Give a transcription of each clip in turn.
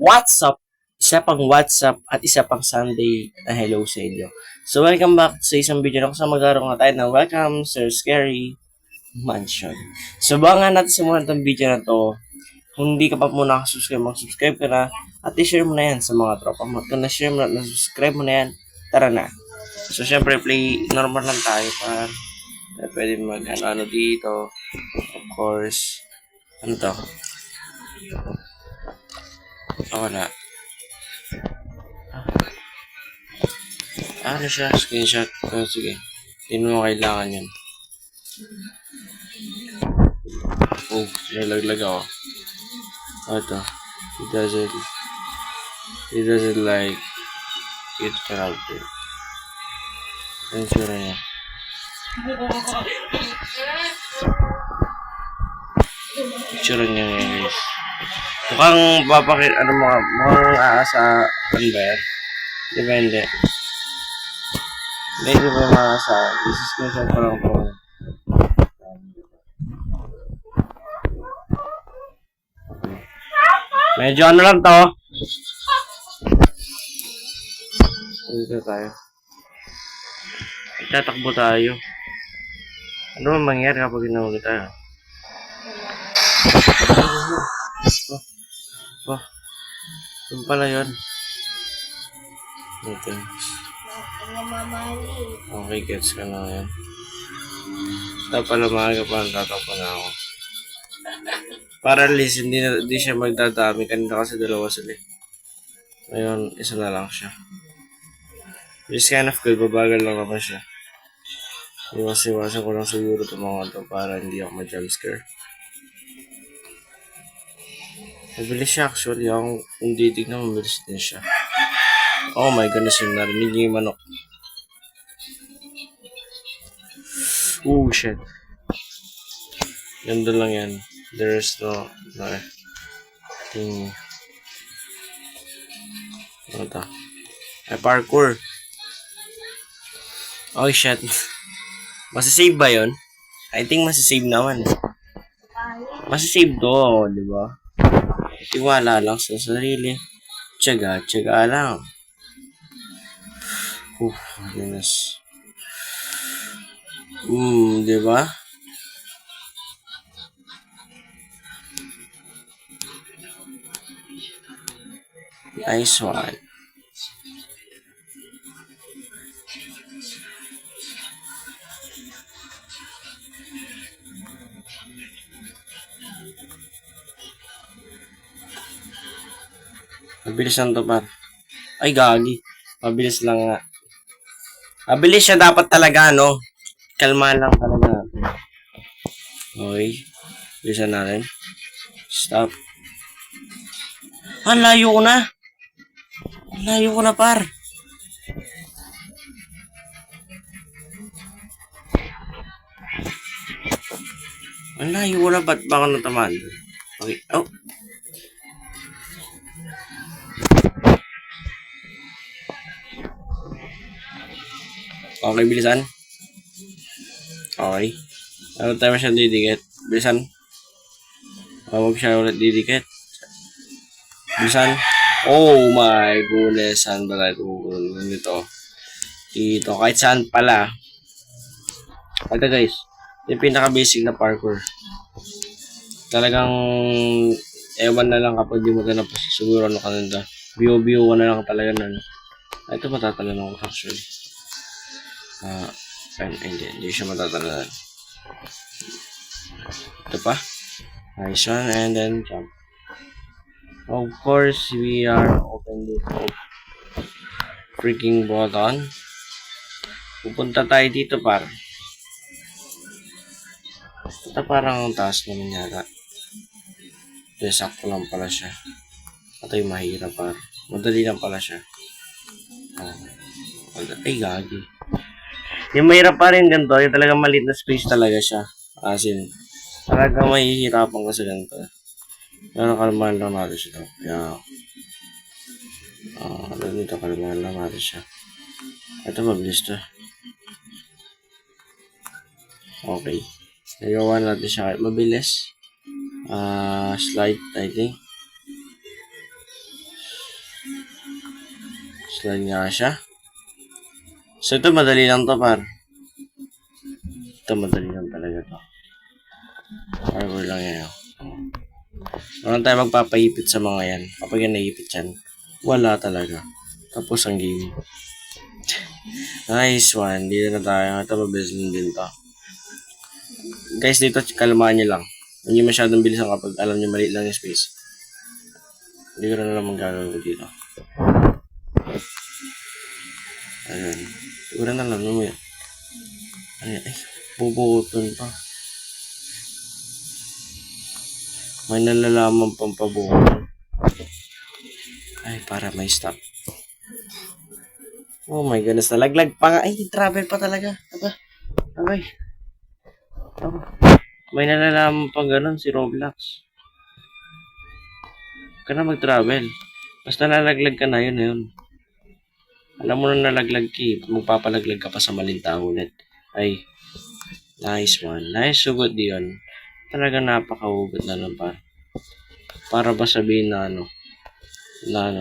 WhatsApp, isa pang WhatsApp at isa pang Sunday na hello sa inyo. So welcome back sa isang video na kung saan magkaroon nga tayo ng Welcome Sir Scary Mansion. So bago nga natin simulan itong video na to, kung hindi ka pa muna nakasubscribe, mag-subscribe ka na at i-share mo na yan sa mga tropa mo. Kung na-share mo na, subscribe mo na yan, tara na. So syempre play normal lang tayo para pwede mag ano dito. Of course, ano to? Wala. Ano siya? Screenshot. Oh, sige. Hindi mo kailangan yun. Oh, nalaglag ako. Oh, ito. He doesn't like it character. Ano sura niya? Picture niya guys. Mukhang mukhang aasa, ano ba yan? Depende. Hindi ba maasa? This is screenshot ko lang po. Medyo ano lang to. Dito tayo. Tatakbo tayo. Ano ang mangyari kapag ginawag tayo? Oh, yun pala yun. Ito. Okay, gets ka na yan. Dapat pala maaga pa, tatakbo na ako. Para at least hindi siya magdadami. Kanina kasi dalawa sila. Ngayon, isa na lang siya. Which is kind of good. Babagal lang naman siya. Iwas-iwasan ko lang siguro itong mga ito para hindi ako ma-jumpscare. Mabilis siya actually. Kung titignan, mabilis din siya. Oh my goodness, yung narinig niyo yung manok. Oh shit. Ganda lang yan. There's no thing. Ano ito? Ay, parkour. Oh shit. Masasave ba yun? I think masasave naman. Masasave to, di ba? Tiwala lang sa sarili. Tiyaga lang. Goodness. Di ba? Nice one. Mabilis lang to, par. Ay, gagi. Mabilis lang nga. Mabilis siya dapat talaga, no? Kalma lang talaga. Okay. Bilisan natin. Stop. Ang layo ko na. Ang layo ko na, par. Ang layo ko na. Ba't ba ako natamaan? Okay. Oh. Okay, bilisan. Okay. Ano tayo siya didikit? Bilisan. Huwag siya ulit didikit. Bilisan. Oh my goodness. Saan ba tayo tumukulong nito? Dito. Kahit saan pala. Ito guys. Yung pinaka-basic na parkour. Talagang ewan na lang kapag di mo ganap. Siguro ano kananda. View ka na lang talaga nun. Ito matatalan ako actually. Hindi siya matatalan. Ito pa. Nice one. And then jump. Of course, we are open this freaking button. Pupunta tayo dito par. Ito parang taas naman yata. Sakto lang pala siya. Ito yung mahirap par. Madali lang pala siya. Ay, gagi. Yung mahirap pa rin ganito, yung talagang maliit na space talaga siya. As in, talagang mahihirapan ka sa ganito. Pero kalmahan lang natin siya. Kaya, dito kalmahan lang natin siya. Ito mabilis to. Okay. Nagawa natin siya mabilis. Slide, I think. Slide nga siya. So, ito madali lang to, par. Ito madali lang talaga to. Parkour lang yan. Wala tayo magpapahipit sa mga yan. Kapag yan naipit yan, wala talaga. Tapos ang game. Nice one. Dito na tayo. Ito mabilis lang din to. Guys, dito kalmaan nyo lang. Hindi masyadong bilisan kapag alam nyo maliit lang yung space. Hindi ko na naman gagawin ko dito. Ayun. Siguro na lang mo yan. Ayun. Ay, bubutol pa. May nalalaman pang pabuhol. Ay, para may stop. Oh my goodness, nalaglag pa nga. Ay, travel pa talaga. Aba, abay. Oh. May nalalaman pang ganun si Roblox. Huwag ka na mag-travel. Basta nalaglag ka na, yun na yun. Alam mo na nalaglag ka eh. Magpapalaglag ka pa sa malintang ulit. Ay, nice one. Nice, sugot diyon. Talaga napakahugot na lang pa. Para ba sabihin na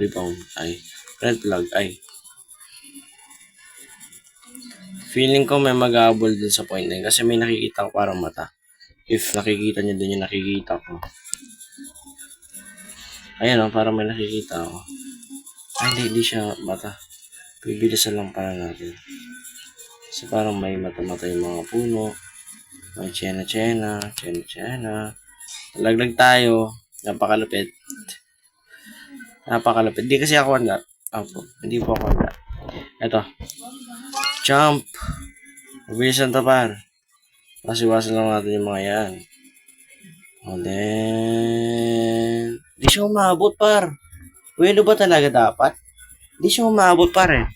rebound. Ay, red flag. Ay. Feeling ko may mag-aabol din sa point na yun. Kasi may nakikita ko parang mata. If nakikita nyo din yung nakikita ko. Ayan o, parang may nakikita ako. Ay, hindi siya mata. Bibilisan lang para natin. Kasi parang may mata-mata yung mga puno. May tsena-tsena. Laglag tayo. Napakalupit. Hindi kasi ako handa. Opo, hindi po ako handa. Eto. Jump. Mabilisan to, par. Masiwasan lang natin yung mga yan. And then... Di siya umabot, par. Pwede ba talaga dapat? Di siya umabot, par eh.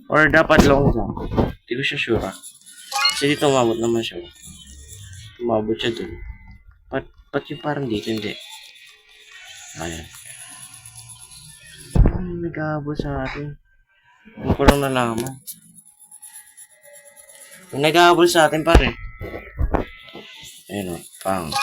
Or dapat long jump. Hindi ko siya sure ah. Kasi dito umabot naman siya. Umabot siya dun. Ba't yung parang dito hindi? Ayan. Ay, nag-aabot sa atin. Hindi ko lang nalaman. Yung nag-aabot sa atin pare. Ayun o, pang.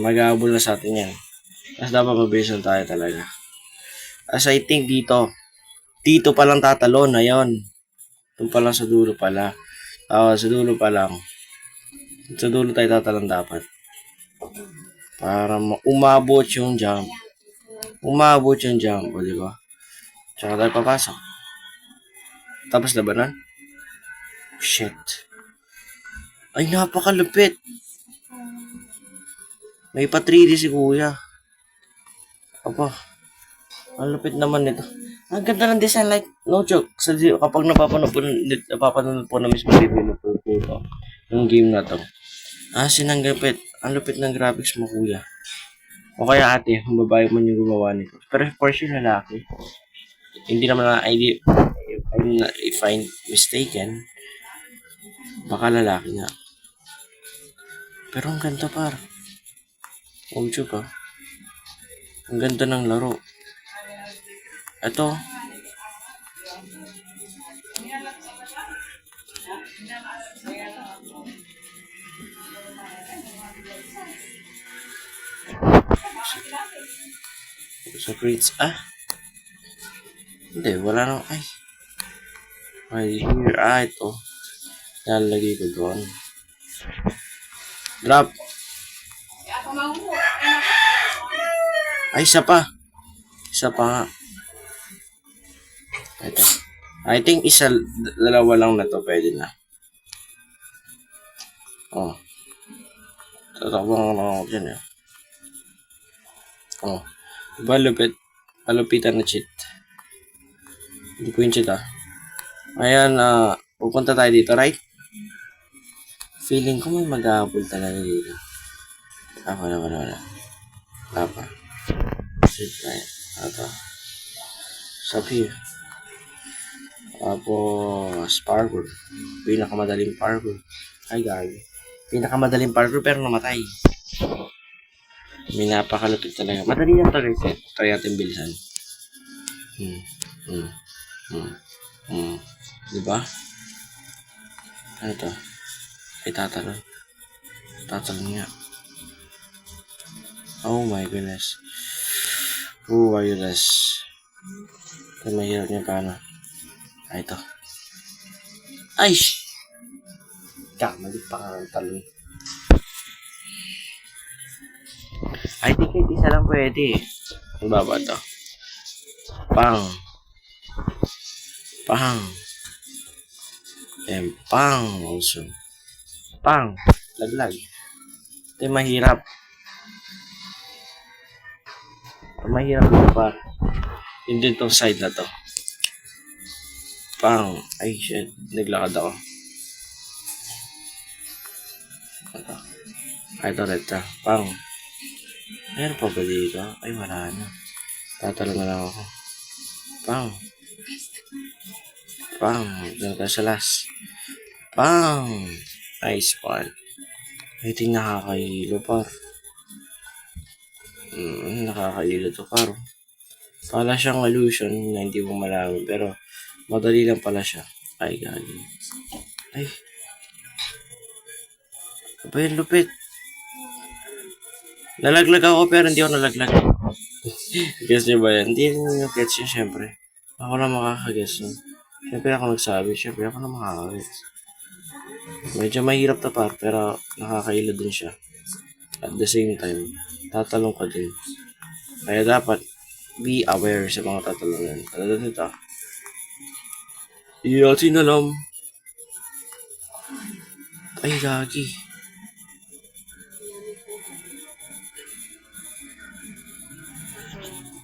Mag-aabot na sa atin yan. Mas dapat mabilisan tayo talaga. As I think dito pa lang tatalon, ayun. Doon pa lang sa dulo pala. Sa dulo pa lang. Sa dulo tayo tatalon dapat. Para umabot yung jump. O di ba? Tsaka tayo papasok. Tapos labanan. Shit. Ay, napakalupit. May pa 3D si kuya. Apa. Ang lupit naman nito. Ang ganda ng design, like, no joke. Kapag napapanood po na mismo review po ito, yung game na to. Sinanggapit. Ang lupit ng graphics mo, kuya. O kaya ate, kung babae man yung gumawa nito. Pero for sure, lalaki. Hindi naman na idea. If I'm mistaken, baka lalaki nga. Pero ang ganda par. Oh, joke ah. Ang ganda ng laro. Ito. So, creates, hindi, wala na, here, ito. Lalagay ko doon. Drop. Ay, isa pa nga. Ito. I think dalawa lang na to, pwede na. Oh. Tatakbang lang ako dyan eh. Oh. Diba lupit? Alupitan na cheat. Hindi po yung cheat ah. Ayan, pupunta tayo dito, right? Feeling ko may mag-aabol talaga dito. Wala. Apa. Sit tayo. Ito. Stop here. Tapos, parkour. Pinakamadaling parkour. Ay, gagi. Pinakamadaling parkour pero namatay. May napakalupit talaga. Madali lang to guys. Try natin bilisan. Diba? Ano to? Ay, tatalon. Tatalon nga. Oh my goodness. Oh my goodness. Ito mahirap niya paano. Ay, ito. Ay! Kamali pa nga ng talon. Ay, di kahit isa lang pwede. Ang baba to. Pang. Pang. And pang also. Pang. Laglag. Ito yung mahirap. Ito mahirap dito pa. Yun din tong side na to. Pang. Ay, shit. Naglakad ako. Ito. Ay, ito rin ito. Pang. Meron pa ba dito? Ay, wala na. Tatalo na lang ako. Pang. Pang. Diyan tayo sa last. Pang. Nice one. Ay, ito yung nakakahilo, par. Nakakahilo to, par. Pala siyang illusion na hindi mo malaman. Pero, madali lang pala siya. Ay, gagi. Ay. Apa yung lupit? Nalaglag ako pero hindi ako nalaglag. Guess niyo ba yan? Hindi rin yung gets yun, syempre. Ako na makakaguess nun. Syempre ako nagsabi, syempre ako na makakaguess. Medyo mahirap na par, pero nakakaila din siya. At the same time, tatalong ka din. Kaya dapat, be aware sa mga tatalungan. Ano dito? Hindi natin alam. Ay, gagi.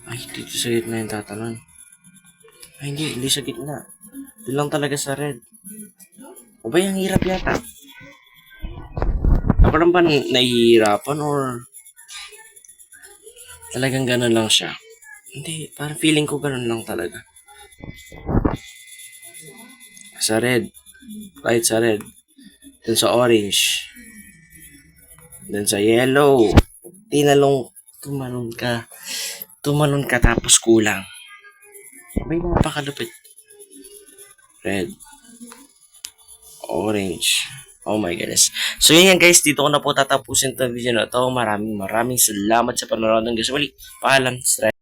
Ay, dito sa gitna yung tatalon. Ay, hindi sa gitna. Doon lang talaga sa red. O ba yung hirap yata? Ako lang ba nahihirapan or talagang ganun lang siya? Hindi, parang feeling ko ganun lang talaga. Sa red. Right sa red. Dun sa orange. Dun sa yellow. Tumalon ka. Tumalon ka tapos kulang. May napakalupit. Red. Orange. Oh my goodness. So yun yan guys, dito ko na po tatapusin itong video na ito. Maraming salamat sa panonood ng guys. Muli, paalam.